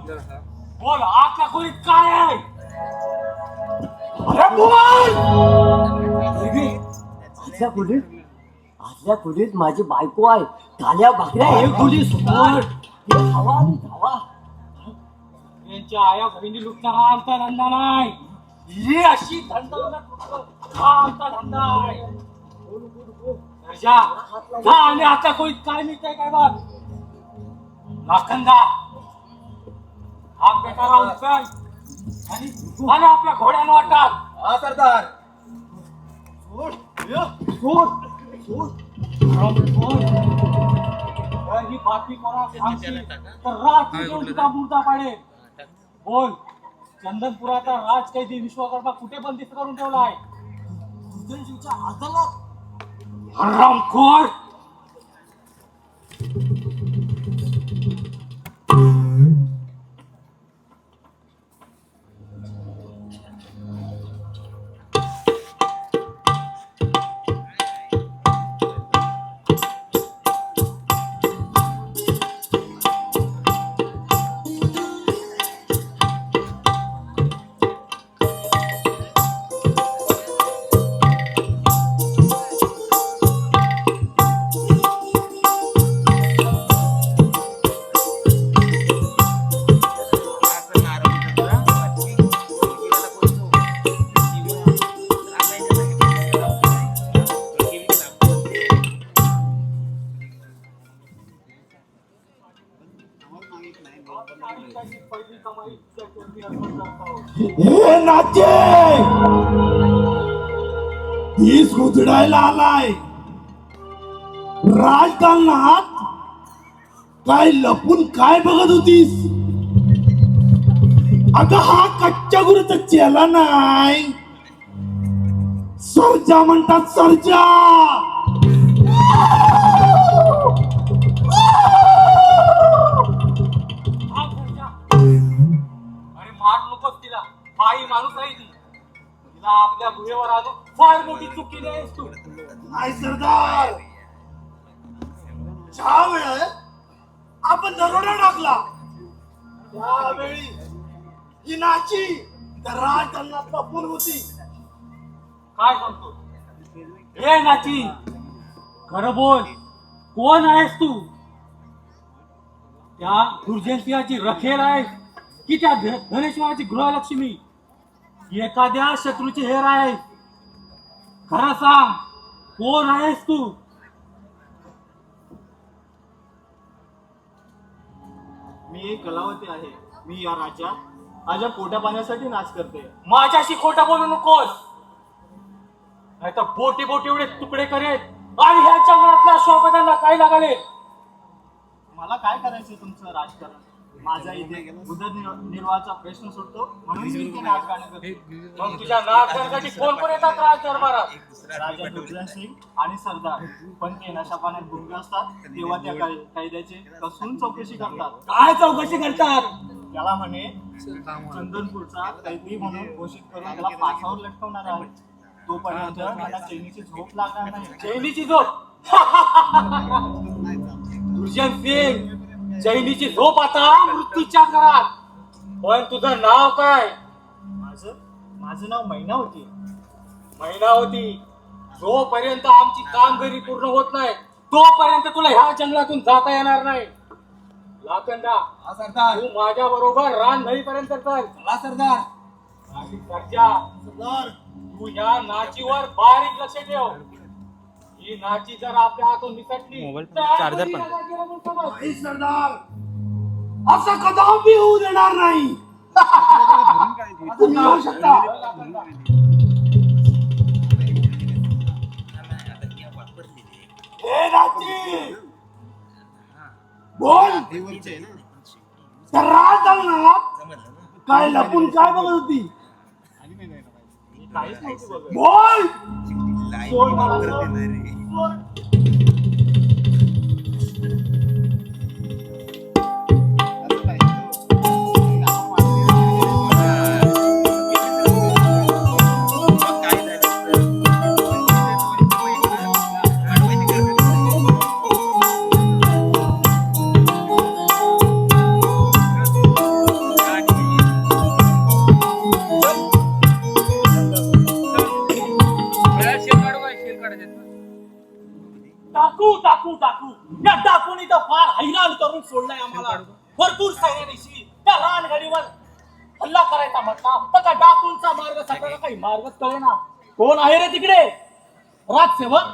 बोल आजच्या खोलीत काय आहे अरे बोल
आजल्या खोलीत माझी बायको आहे. काल्या भाकऱ्या एक खोली सोड. हे खावा आणि खावा.
यांच्या आया बहिणी लुटणं हा आमचा धंदा नाही ही अशी धंदा हा आमचा धंदा आहे जा आणि आता कोणी काय मिळतंय काय बघ लाखंदा हा पेटारा उचल आणि आपल्या घोड्यांवर टाक
हा सरदार
तर ही बातमी करा सांगशील तर रात घेऊन तुझा मुर्दा पाडेल बोल चंदनपुराचा राजकैदी विश्वकर्मा कुठे बंदिस्त करून ठेवलाय हरामखोर
हे नाचे तीस उजडायला आलाय राजकारणात काय लपून काय बघत होतीस अगं हा कच्च्या गुरुचा चेला नाही सर्जा म्हणतात सर्जा
अरे मार नकोस तिला बाई माणूस आहे ती तिला आपल्या गुहेवर आलो फार मोठी चूक केली आहेस तू
नाही सरदार ज्या वेळेस आपण दरोडा टाकला त्यावेळी ही नाची त्या राजकारणात लपून होती
काय सांगतो हे नाची खरं बोल कोण आहेस तू त्या दुर्जयंतीची रखेल आहेस की त्या धनेश्वराची गृहलक्ष्मी एखाद्या शत्रूची हेर आहे खरं सांग कोण आहेस तू
मी एक कलावती आहे. मी या राज्यात माझ्या पोटा पाण्यासाठी नाच करते.
माझ्याशी खोटं बोलू नकोस नाही तर बोटी बोटी एवढे तुकडे करेल आणि ह्या जंगलातल्या शोभताना काय लागले
मला काय करायचं तुमचं राजकारण? माझा इथे उदरनिर्वाहाचा प्रश्न सुटतो म्हणून मी इथे नाच गाणं करते.
मग तुझ्या नाचण्यासाठी कोण कोण येतात राज दरबारात
राजा दुर्जन सिंग आणि सरदार पण ते नशा पाण्यात गुंग असतात तेव्हा त्या कायद्याचे कसून चौकशी करतात.
काय चौकशी करतात
त्याला म्हणे चंदनपूरचा कैदी म्हणून घोषित करून त्याला पासावर लटकवणार आहे. तोपर्यंत मला चैनीची झोप लागणार नाही.
जैनीची झोप दुर्जन सिंग जैनीची झोप आता मृत्यूच्या घरात पण तुझं नाव काय
माझं नाव मैना होती.
महिना होती जोपर्यंत आमची कामगिरी पूर्ण होत नाही तोपर्यंत तुला ह्या जंगलातून जाता येणार नाही. लाखंदा
सरदार
तू माझ्या बरोबर रानधळी पर्यंत चल
सरदार
आणि सरजा तू या नाचीवर बारीक लक्ष ठेव. ही नाची जर आपल्या हातून निसटली
मोबाईल
तर
चार्जर पण.
आपण गेलं म्हणून समज.
नाही सरदार असं कदापि होऊ देणार नाही. तुम्ही येऊ शकता. हे राजी बोल. त्या राजनात काय लपून काय बघत होती? बोल.
सोड मला, सोड.
टाकू टाकू टाकू या टाकून इथं फार हैराण करून सोडलाय आम्हाला. भरपूर सैन्यानिशी त्या रानगडीवर हल्ला करायचा म्हटला तर त्या डाकूंचा मार्ग सापडायला काही मार्गच कळेना. कोण आहे रे तिकडे? राजसेवक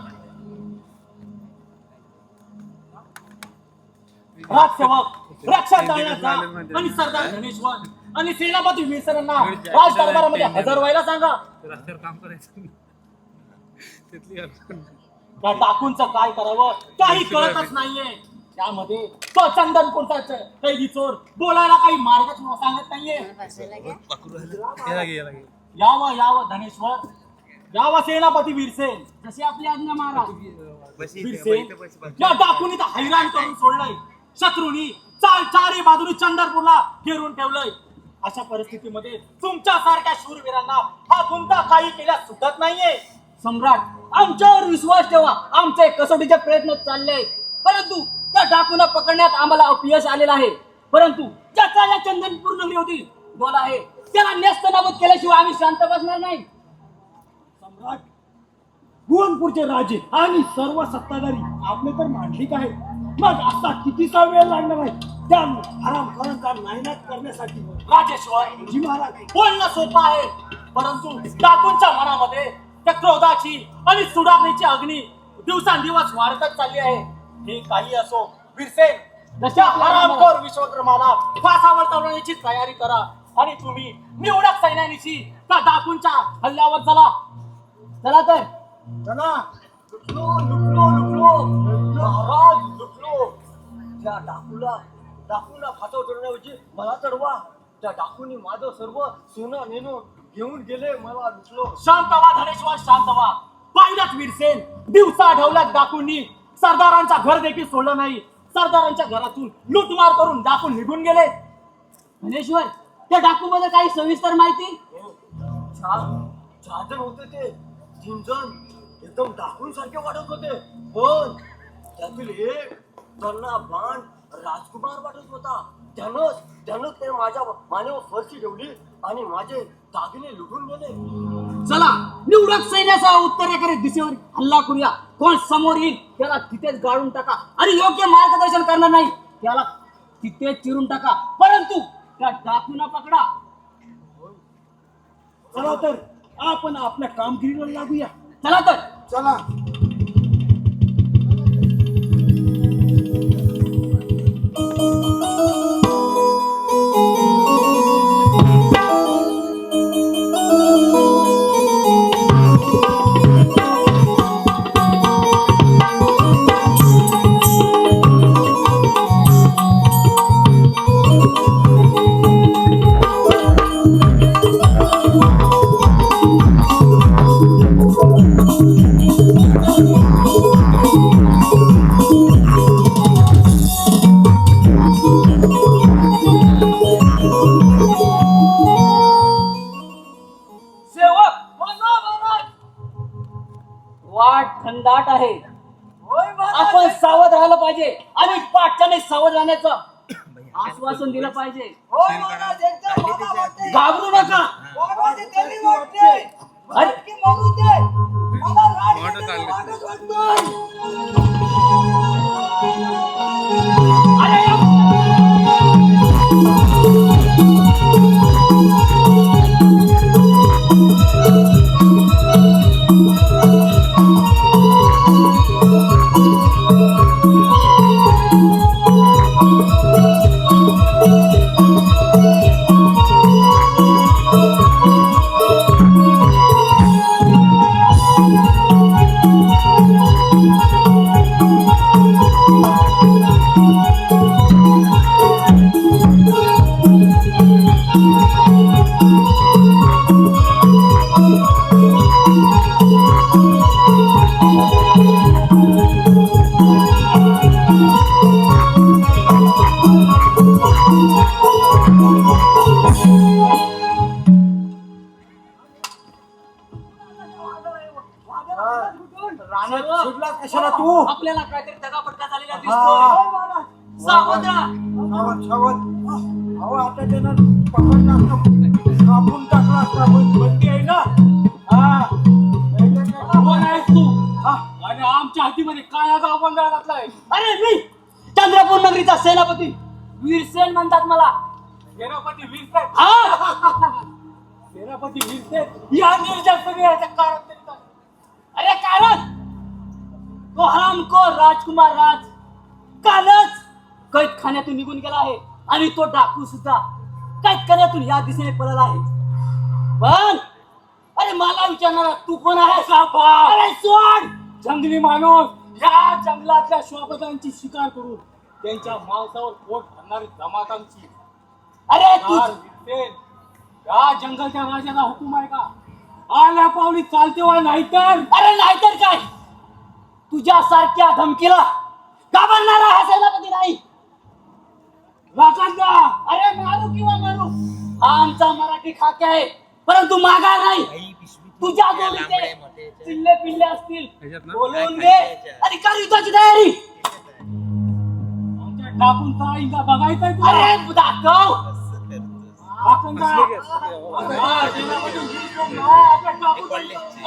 राजसेवक रक्षा जाळण्याचा आणि सरदार धनेश्वर आणि सेनापती विल्सनना राज दरबारामध्ये हजर व्हायला सांगा.
रस्त्यावर काम करायचं तिथली अडचण.
त्या टाकूनचं काय करावं काही कळतच नाहीये. त्यामध्ये तो चंदनपूरचा कैदी चोर बोलायला काही मार्गच सांगत नाहीये. यावं यावं धनेश्वर, यावं सेनापती वीरसेन. जशी आपली आज्ञा महाराज. वीरसेन या टाकून इथं हैराण करून सोडलंय. शत्रूंनी चारी बाजूनी चंदनपूरला घेरून ठेवलंय. अशा परिस्थितीमध्ये तुमच्या सारख्या शूरवीरांना हा गुंता काही केल्यास सुटत नाहीये.
सम्राट, आमच्यावर विश्वास ठेवा. आमचे कसोटीचे प्रयत्न चालले, परंतु त्या डाकूंना पकडण्यात आम्हाला अपयश आलेलं आहे. परंतु ज्याचा या चंदनपूर नगरी होती डोला आहे त्याला नेस्तनाबूत केल्याशिवाय आम्ही शांत बसणार नाही.
सम्राट, भुवनपूरचे राजे आणि सर्व सत्ताधारी आपले तर मांडलिक आहेत. मग असा कितीचा वेळ लागणार आहे त्या हरामखोरांचा नायनाट करण्यासाठी?
राजेश्वर
जी महाराज,
बोलणं सोपं आहे, परंतु डाकूंच्या मनामध्ये त्या क्रोधाची आणि सुडारणीची अग्नी दिवसांदिवस वाढतच चालली आहे. हे काही असो वीरसेन, जशा हरामखोर विश्वकर्माला फासावर चढवण्याची तयारी करा आणि तुम्ही निवडक सैन्यानिशी त्या डाकूंच्या हल्ल्यावर चला.
चला तर.
चला. लुटलो लुटलो लुटलो महाराज, लुटलो.
त्या डाकूला फासावर चढवण्याऐवजी मला चढवा. त्या डाकूंनी माझं सर्व सोनं नेणून घेऊन गेले. मला लुटलो.
शांत व्हा धनेश्वर, शांत व्हा. पाहिलात वीरसेन, दिवसा आढवल्यात डाकूंनी सरदारांचा घर देखील सोडलं नाही. सरदारांच्या घरातून लूटमार करून डाकून निघून गेले.
धनेश्वर, त्या डाकूमध्ये काही सविस्तर माहिती?
चार जण होते ते. 3 जण एकदम डाकूंसारखे वाटत होते, पण त्यातील एक त्यांना बाण राजकुमार वाटत होता. त्यानं ते माझ्या मानेवर फरशी ठेवली आणि माझे दागिने लुटून गेले.
चला, निवडक सैन्याचा उत्तरेकडे दिशेवर हल्ला करूया. कोण समोर येईल त्याला तिथेच गाळून टाका आणि योग्य मार्गदर्शन करणार नाही त्याला तिथेच चिरून टाका. परंतु त्या डाकूंना पकडा.
चला तर आपण आपल्या कामगिरीला लागूया.
चला तर.
चला.
खंडाट आहे. आपण सावध राहिलं पाहिजे आणि पाठच्याने सावध राहण्याचं आश्वासन दिलं पाहिजे. घाबरू नका.
रानात शिरलास कशाला तू?
आपल्याला काहीतरी दगापटका झालेला
हा.
दिसतोय. सावध राहा.
सावध सावध. अहो आता त्यानं पकडला असता, कापून टाकला असता, पण बंदी आहे ना. हा.
कोण आहेस तू
हा.
आणि आमच्या हातीमध्ये काय गाव गोंधळ घातलाय?
अरे मी चंद्रपूर नगरीचा सेनापती वीरसेन म्हणतात मला.
सेनापती वीरसेन.
हा.
सेनापती वीरसेन या निर्जन कारण तरी काय?
अरे कारण तो हरामखोर राजकुमार राज कालच कैद खाण्यातून निघून गेला आहे आणि तो डाकू सुद्धा कैद खाण्यातून या दिशेने पळाला आहे. पण अरे मला विचारणार तू कोण आहेस? अरे सोड.
जंगली माणूस या जंगलातल्या श्वापदांची शिकार करून त्यांच्या मांसावर पोट भरणारी जमातांची.
अरे तू
यार वीरसेन, या जंगलच्या राजाचा हुकूम आहे का? आल्या पावली चालते वा नाहीतर?
अरे नाहीतर काय, तुझ्यासारख्या धमकीला घाबरणारा हा सेनापती नाही.
राजांना
अरे मारू किंवा मारू हा आमचा मराठी खाके आहे, परंतु मागा नाही. तुझ्या जोडीचे चिल्ले पिल्ले असतील बोलवून घे आणि कर युद्धाची तयारी.
आमच्या टाकून इंगा बघायचंय तुला?
अरे दाखव.
आपण का? हा, सेनापती वीरसेन हा, आपल्या टाकून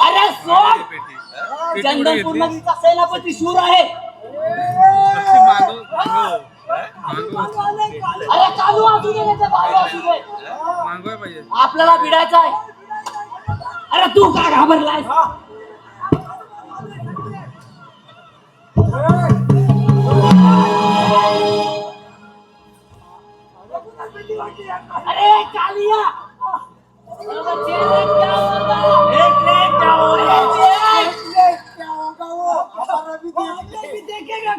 अरे सोड. चंदनपूर नगरीचा सेनापती शूर आहे. अरे चालू असू दे नाही तर बाजू असू दे, आपल्याला भिडायचं आहे. अरे तू का घाबरलाय? अरे कालिया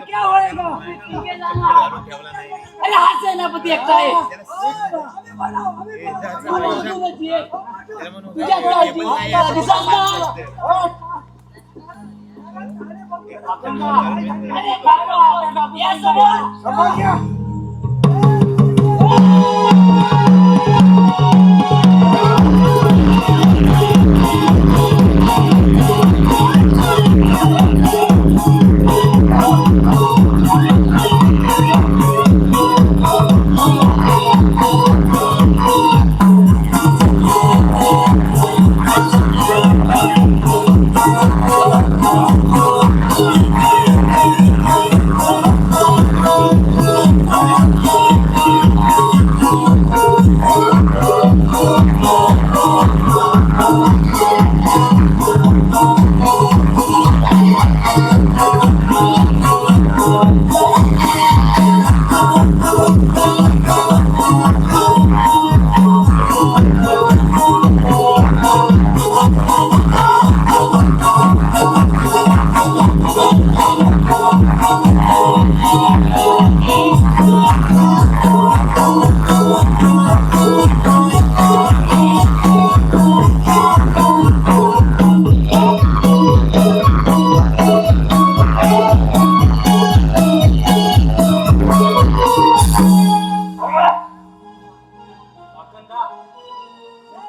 क्या होएगा? अरे हा सेनापती एकटा आहे. तुझ्या डोळ्याची दिसत नाही. अरे बाबा, या समोर.
समोर या.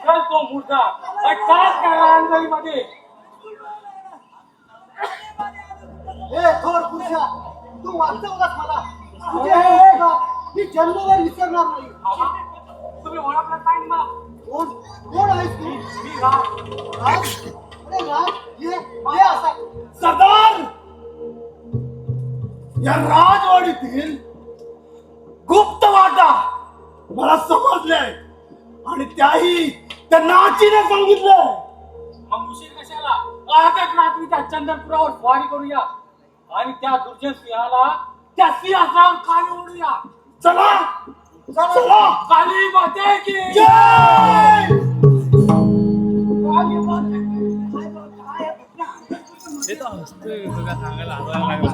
चल तो मुर्दा अटॅक करा अंजलीमध्ये.
ए थोर पुरुषा, तू वाचवलास मला. तुझे हे का मी जन्मभर विसरणार नाही.
तुम्ही ओळखलं काय ना?
कोण कोण आहेस तू?
मी राज.
राज? अरे राज ये असा
सरदार, या राजवाडीतील गुप्त वाटा मला समजलंय आणि त्याही त्या नाचीने सांगितलंय.
मग उशीर कशाला? आजच रात्री त्या चंदनपुरावर स्वारी करूया आणि त्या दुर्जन सिंहाला त्या सिंहासनावर खाली ओढूया.
चला चला.
काली माते की
जय.
काली माते की.
हे तर हसतोय तुला सांगायला आवाज लागला.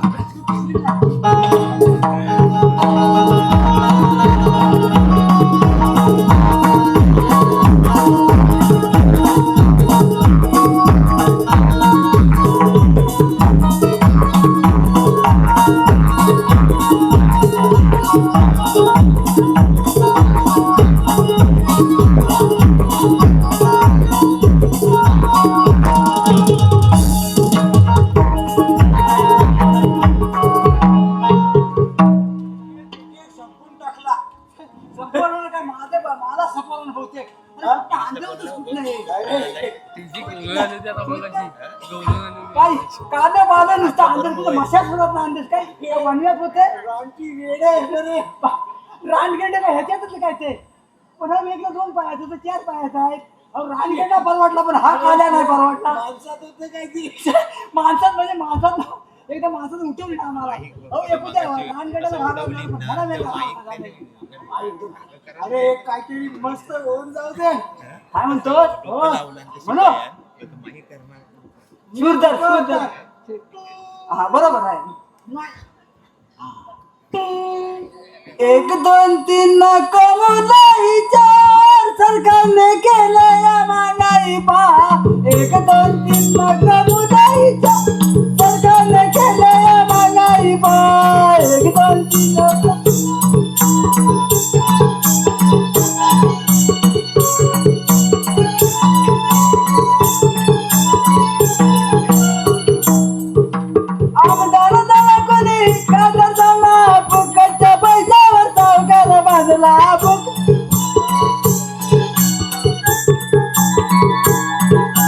काय कांदा बांधा नुसतं अंदर तुझं मशाच होतात ना अंदर काय वनव्यात होते रानची वेडे रे रानगेंडे काय ह्याच्यातच काय ते पुन्हा वेगळं 2 पायाचं तर 4 पायाचं आहेत अहो रानगेंडा परवडला पण हा काल्या नाही परवडला माणसात होते काय की माणसात म्हणजे माणसात एकदा माणसात उठवली ना आम्हाला अहो एकूण रानगेंडाला भागा वेगळा अरे काहीतरी मस्त होऊन जाऊ दे काय म्हणतो हो म्हणू सुरदर हा बरोबर आहे 1 2 3 कमलाई 4 सरकारने केलं या महागाई पा 1 2 3 कमलाई 4 सरकारने केलं या महागाई पा 1 2 3 आमदार झाला कोणी खासदार झाला फुकटच्या पैशावर सावकार बाजला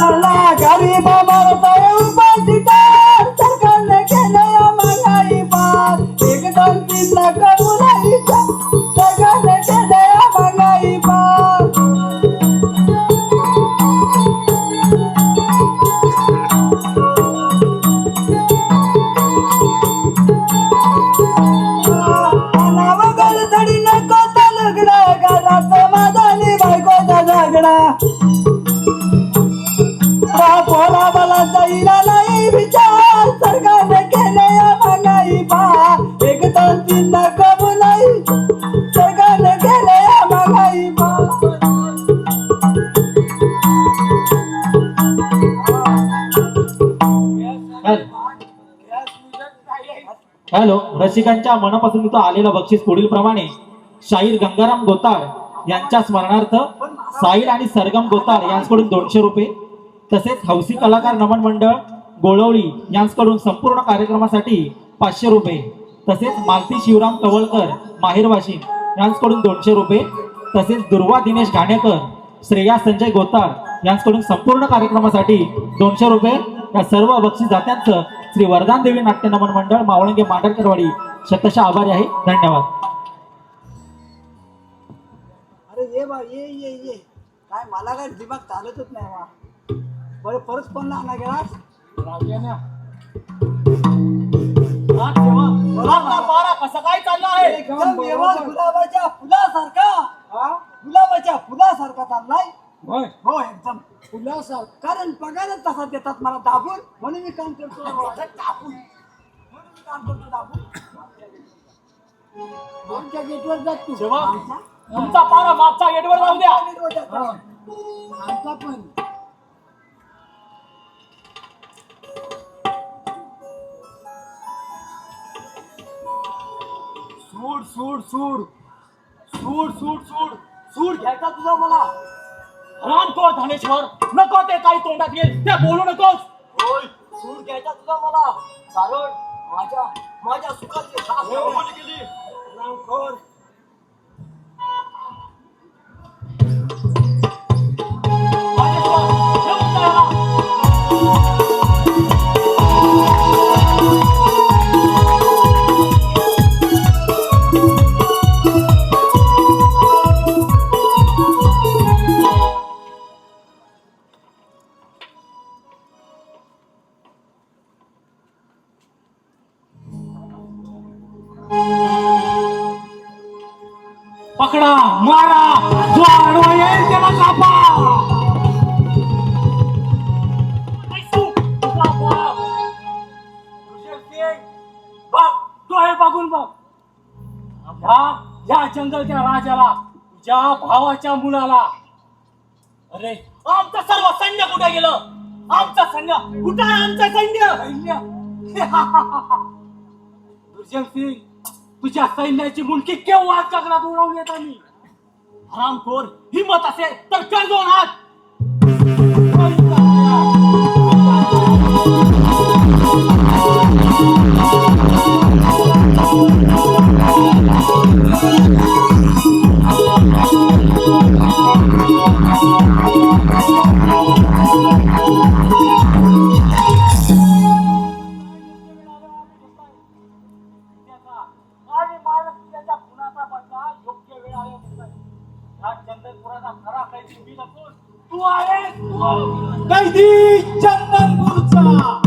मला गरीब मारता उपाशी टार सरकारने केलं या महागाई पार 1 2 3 कमलाई सरकारने केलं या महागाई पार नावगल सडी नको तलगडा घरात माझाली बायकोचा झगडा पोला मला जाईला नाही विचार सरकारने केले या महागाई पा 1 2 3 कमलाई सरकारने केले या महागाई पा
हॅलो रसिकांच्या मनापासून इथं आलेलं बक्षीस पुढील प्रमाणे शाहीर गंगाराम गोताड यांच्या स्मरणार्थ साहिल आणि सरगम गोताड यांच्याकडून 200 रुपये तसेच हौसी कलाकार नमन मंडळ गोळवळी यांच्याकडून संपूर्ण कार्यक्रमासाठी 500 रुपये तसेच मालती शिवराम कवळकर माहेर वाशिम यांच्याकडून 200 रुपये तसेच दुर्वा दिनेश घाणेकर श्रेया संजय गोताड यांच्याकडून संपूर्ण कार्यक्रमासाठी 200 रुपये या सर्व बक्षीसदात्यांचं श्री वरदान देवी नाट्य नमन मंडळ मावळंगे मांडरकरवाडी शतशः आभारी आहे. धन्यवाद.
अरे ये बा ये काय मला काय दिमाग चालतच नाही बा बरं परत पण आणा गेला
पारा कसं काय चाललं आहे
एकदम व्यवहार गुलाबाच्या फुलासारखा चाललाय हो एकदम फुलासारखा कारण पगारच तसा देतात मला दाबून म्हणून मी काम करतो दाबून आमच्या गेटवर जात तू
तुमचा पारा मागचा गेटवर जाऊ द्या
आमचा पण
सूड घ्यायचा तुझा मला रामखोर धनेश्वर नको ते काही तोंडात येईल ते बोलू नकोस.
सूट घ्यायचा तुझा मला कारण माझ्या सुखाची रामखोर
पकडा मारा जो आडवा येईल त्याला कापा. डोळे बघून बघ या जंगलच्या राजाला तुझ्या भावाच्या मुलाला अरे आमचं सर्व सैन्य कुठे गेलं आमचं सैन्य कुठे आहे आमचं सैन्य दुर्जन सिंग तुझ्या सैन्याची मुंडकी केव्हा जगण्यात उडवली येत आम्ही हरामखोर हिम्मत असेल तर कर 2 हात.
कैदी चंदनपूरचा